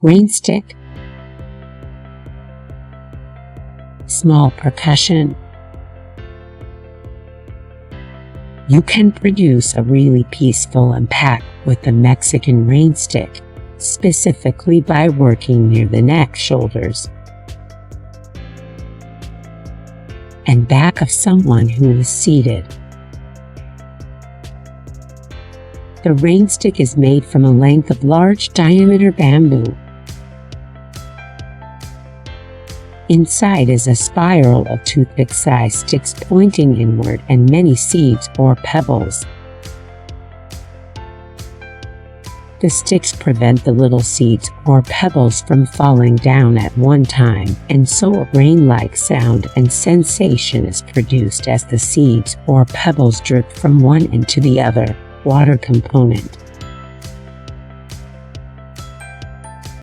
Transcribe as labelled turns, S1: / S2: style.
S1: Rainstick. Small percussion. You can produce a really peaceful impact with the Mexican rainstick, specifically by working near the neck, shoulders, and back of someone who is seated. The rainstick is made from a length of large diameter bamboo. Inside is a spiral of toothpick-sized sticks pointing inward and many seeds or pebbles. The sticks prevent the little seeds or pebbles from falling down at one time, and so a rain-like sound and sensation is produced as the seeds or pebbles drip from one end to the other. Water component.